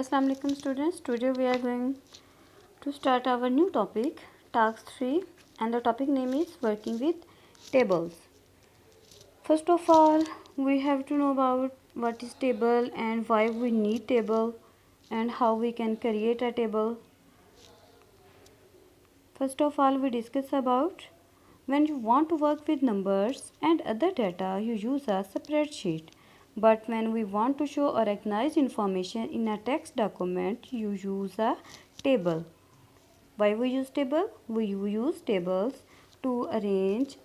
Assalamu alaikum students. Today we are going to start our new topic, task 3, and the topic name is working with tables. First of all, we have to know about what is table and why we need table and how we can create a table. First of all, we discuss about when you want to work with numbers and other data, you use a spreadsheet. But when we want to show or recognize information in a text document, you use a table. Why we use table? We use tables to arrange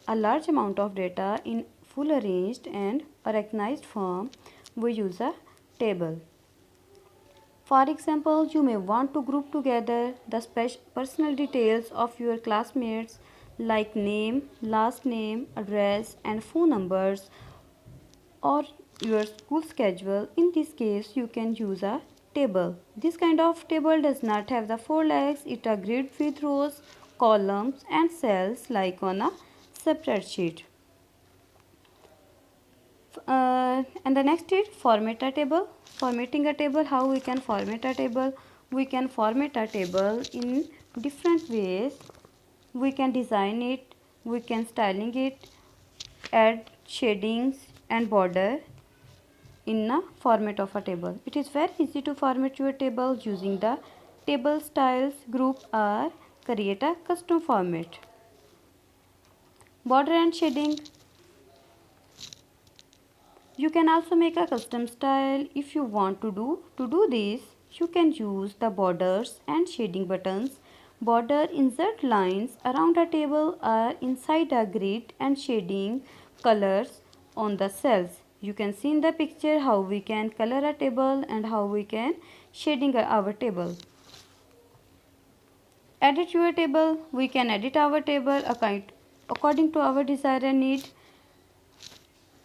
a large amount of data in full arranged and a recognized form. We use a table. For example, you may want to group together the personal details of your classmates like name, last name, address and phone numbers, or your school schedule. In this case, you can use a table. This kind of table does not have the 4 legs. It is grid with rows, columns and cells like on a spreadsheet. And the next is format a table. Formatting a table. How we can format a table? We can format a table in different ways. We can design it, we can styling it, add shadings and border in a format of a table. It is very easy to format your table using the table styles group or create a custom format. Border and shading. You can also make a custom style if you want to do. To do this, you can use the borders and shading buttons. Border insert lines around a table or inside a grid and shading colors on the cells. You can see in the picture how we can color a table and how we can shading our table. Edit your table. We can edit our table according to our desire and need.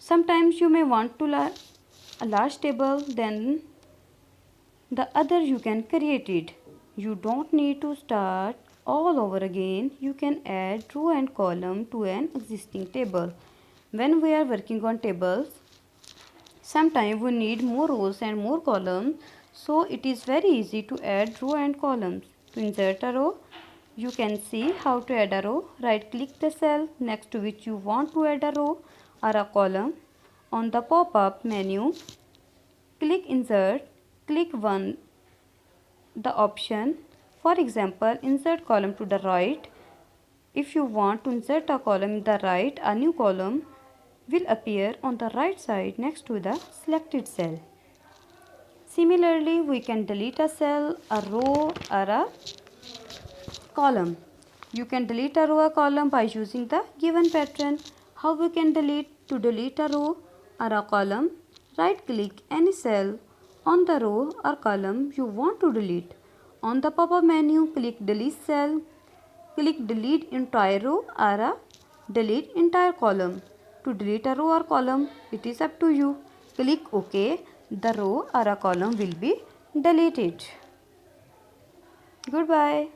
Sometimes you may want to a large table, then the other you can create it. You don't need to start all over again. You can add row and column to an existing table. When we are working on tables, sometimes we need more rows and more columns, so it is very easy to add row and columns. To insert a row, you can see how to add a row. Right click the cell next to which you want to add a row or a column. On the pop-up menu, click insert, click the option. For example, insert column to the right. If you want to insert a column in the right, a new column will appear on the right side next to the selected cell. Similarly, we can delete a cell, a row or a column. You can delete a row or column by using the given pattern. How we can delete? To delete a row or a column, right click any cell on the row or column you want to delete. On the pop-up menu, click delete cell, click delete entire row or a delete entire column. To delete a row or column, it is up to you. Click OK. The row or a column will be deleted. Goodbye.